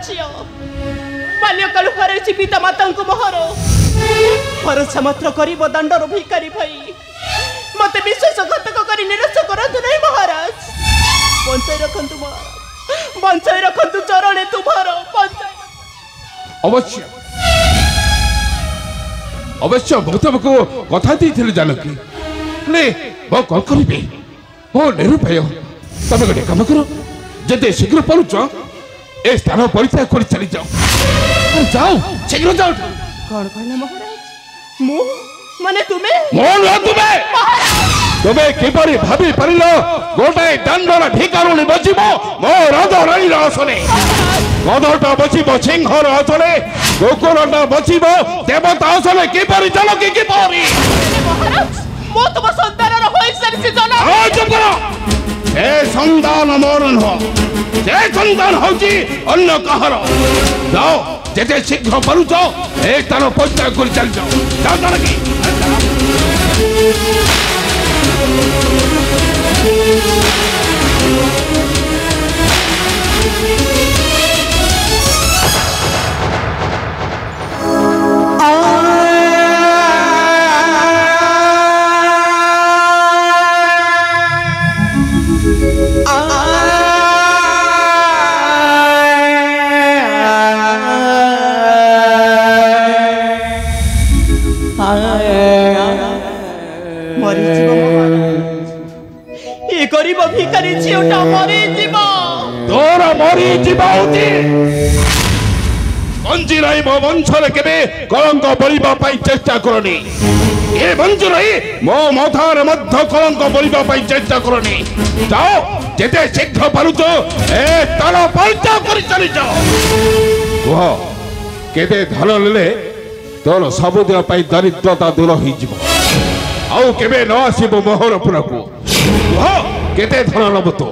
झियो बाल्यकाल हरैछि पिता माता को मोहर भरोसा मात्र करिब दंडर भिकारी भाई मते विश्वासघातक करी निरस करतु नहीं महाराज बंचाई रखंतु चरणे तुम्हार अवश्य अवश्य मु तुमको कथा दी जानकी ले मो कल करी ओ निरुपाय तमे गोटे काम करो जते शीघ्र पहुंच ए स्थान परित्याग कर चली जाओ जाओ शीघ्र जाओ कौन कहले महाराज मु माने तुम्हें किपरि भाभी पारिल गोटाए दंडर भिकारुणी बजिब मो राजा रानी आसने गदटा बजिब सिंहर आसने कुकुरटा बजिब देवता आसने किपरि चलो कि किपरि महाराज मो तुम संतानर होई सरसी जन चुप करो ए संतान मोर नुह ए संतान होची अन्य कहार जाओ जेते शीघ्र परुच ए स्थान परित्याग कर चल जाओ जानकी गरीब भिखारी झीटा मरी जीव तोर मरी जीव बंजी रही मो वंशरे केबे कलंक बोलिबा पाई चेष्टा करनी ए बंजी रही मो मथार मध्य कलंक बोलिबा पाई चेष्टा करनी जाओ जेते शीघ्र पारुच ए तार परित्याग कर चली जाओ ओह केते धन लेले तोर सबुदिन पाई दरिद्रता दूर होई जीव आउ केबे न आसीबो मोहर पुरकू ओह केते धन नब तो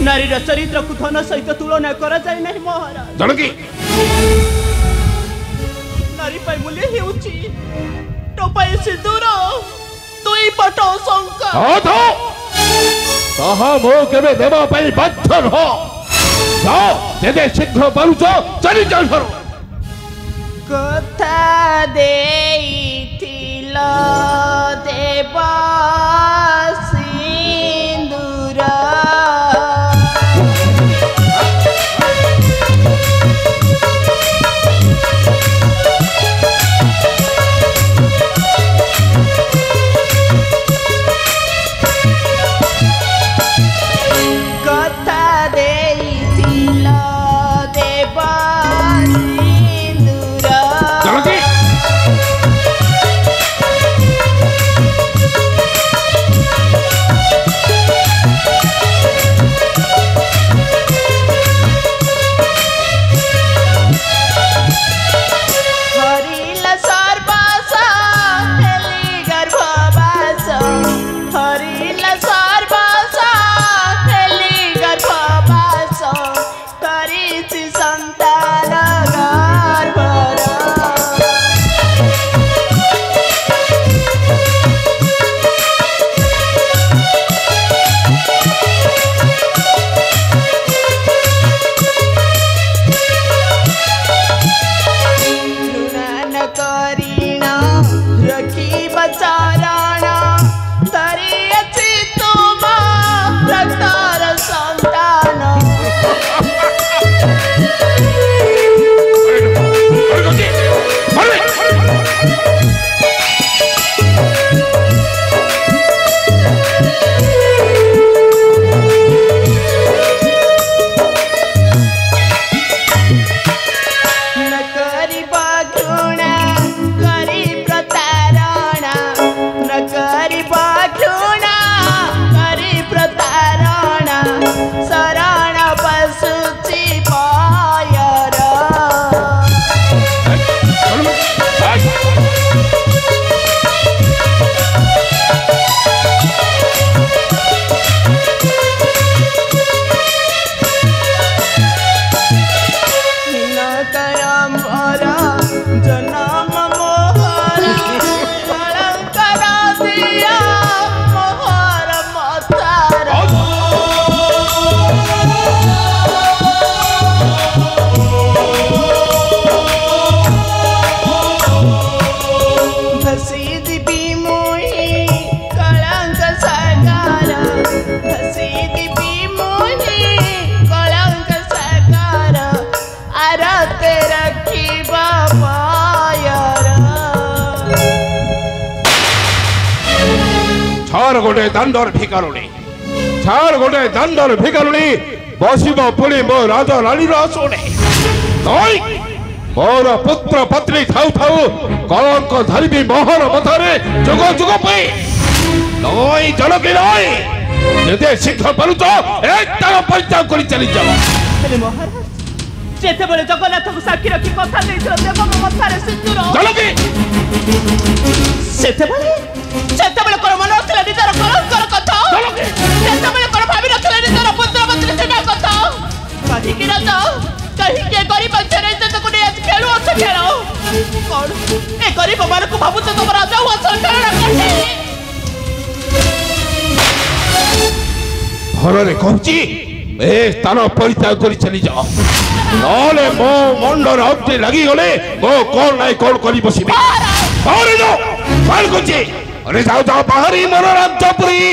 नारी चरित्र को धन सहित तुलना करा जाय नहीं महाराज जानकी नारी पाई मूल्य हेउची टोपाई सिंदूर तुई पट शंका हां तो ताहा मो केबे देबा पाई बाध्य हो जाओ जेते शीघ्र पारुच चली जाओ घर कथा देइथिल देवा सिंदूर कथा देइथिल देवा सिंदूर जानकी छार गोटे दांडर भिकारुणी छार गोटे दांडर भिकारुणी बसिब पुणी मो राजा रानी आसुने मोर पुत्र पत्नी थाउ थाउ कलंक धरबी मोहर मथरे जुग जुग पे नई जनकी नई जदे शीघ्र पारुच एक तार परित्याग कर चली जाओ महाराज जेतेबेले जगन्नाथ को साक्षी रखी कथा देइछो देव मथारे सिंदूर जनकी सेतेबेले कोन मन रखला निजर कलंकर कथा सेतेबेले कोन भाबी रखला निजर पुत्र पत्नी सेना कथा कहि कि राजा कहि के गरीब चरे तो को आज खेलु अस खेलो कोन ए गरीब मान को भाबु तो राजा हुआ संकरण करते भरे कहूची ए स्थान परित्याग कर चली जाओ नले मो मंडर अग्नि लगी गले मो कौन नहीं कौन करी बसिबी बाहर जाओ बाहर कुची अरे जाओ जाओ बाहरी मन राज्यपुरी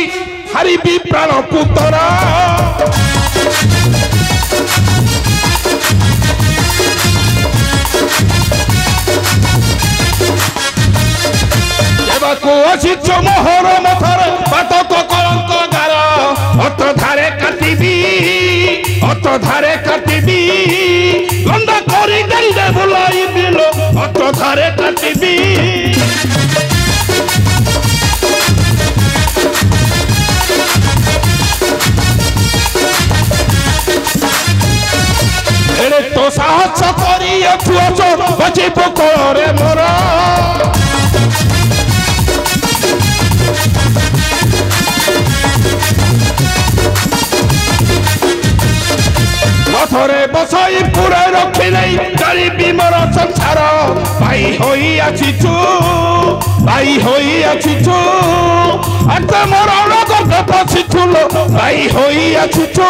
हरि भी प्राण पुतरा को असिच मोहर मथर बातक कलंक गार अत धारे काटिबी लंडा करी गंडे बुलाई बिलो अत धारे काटिबी एरे तो साहस करी अथुअच बची पोकरे मोरा मथरे बसाई पूरे रखी नहीं गरीबी मोर संसार भाई होई आछिछु अत मोर लगत पछिथुल भाई होई आछिछु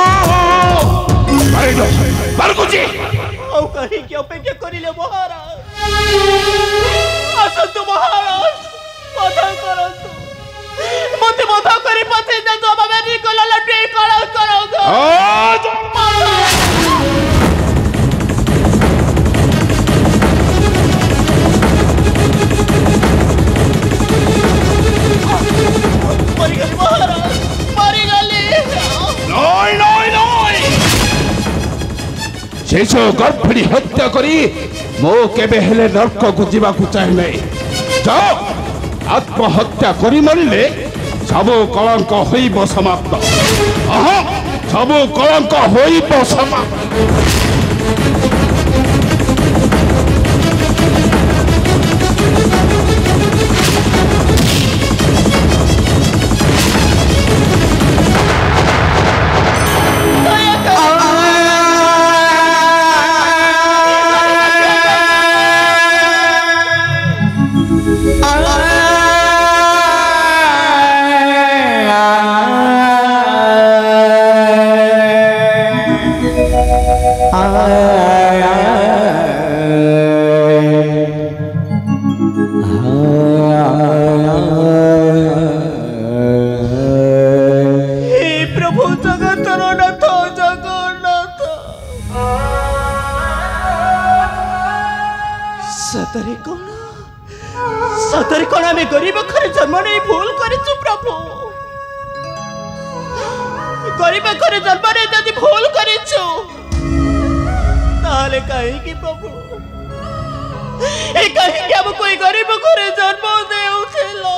मारिलो मारकुची औ कहि के अपेक्षा करिले महाराज असंतु महाराज मथा करंतु मते मथा करी पछे तो बाबा नी कोला लटे कळा करो शेष गर्भिणी हत्या करी मो केबे हेले नरक को जीवा को चाहे नहीं जाओ आत्महत्या करी मरिले सबो कलंक होइबो समाप्त सबो कलंक होइबो समाप्त सतरे कोन में गरीब घर जन्म नहीं भूल करिछु प्रभु गरीब घर जन्म नहीं जदि भूल करिछु ताले कहि कि प्रभु ए कहि कि अब कोई गरीब घर जन्म देउथिलो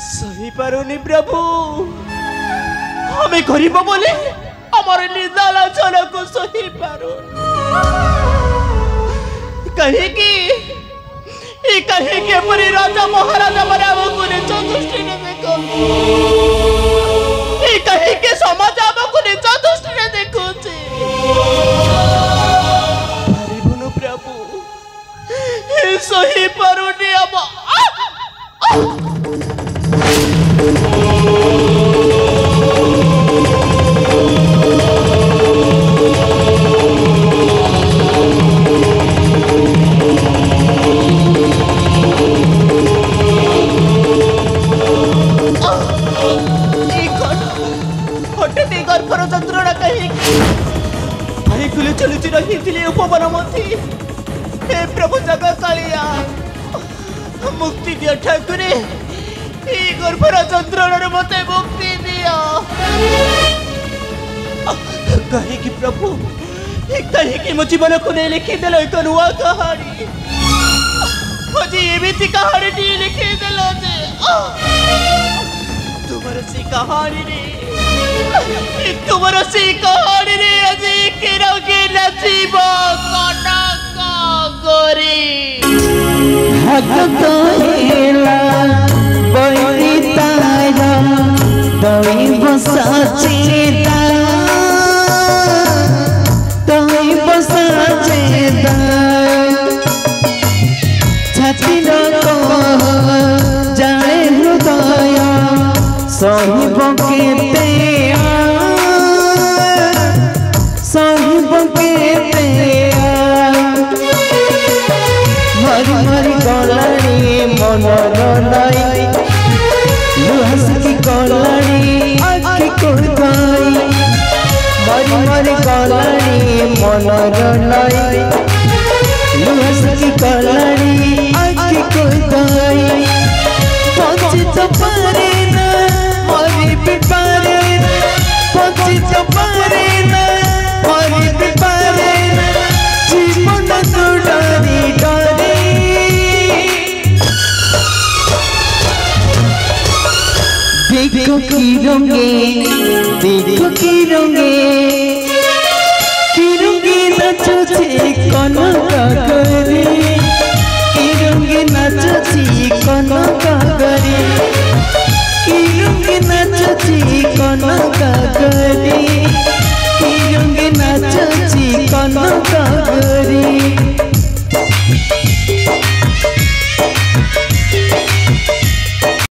सही पारुनी प्रभु हमें गरीब बोले हमारे निंदा चलो को सही पारो कहे कि परी राजा महाराजा मराव को चतुष्टि ने देखो कहे कि समाज को चतुष्टि ने देखो प्रभु सही पारुनी अब गर्भर जंत्रणा कहीं खुले चलुची रही उपवन मथी हे प्रभु जगत कालिया मुक्ति दियो ठाकुरे गर्भर यंत्रणा मते मुक्ति दियो कहीं प्रभु कहीं मो जीवन को नहीं लिखिदेल एक नुआ कहानी आज एमती कहानी लिखिदेल तुमर से कहानी तुमर से कहानी रे आज किरगे नचिब कनक गोरी भगत हेला बलितार दैव सचेता दैव सचेता छातिर जाए हृदय सहिब केते सहिब केते मरी मरी गलानी मनर नाई लुहासकी गलानी आखि कोई मरी मरी गलानी मनर नाई लुहासकी गलानी आखि कोई पचित पारे ना मरी भी पारे ना पचित पारे ना मरी भी पारे ना जीवन तो डरी डरी देखो किरंगे नाचुछे कनक गरी किरंगे नाचुछे कनक गरी किरंगे नाचुछे कनक गरी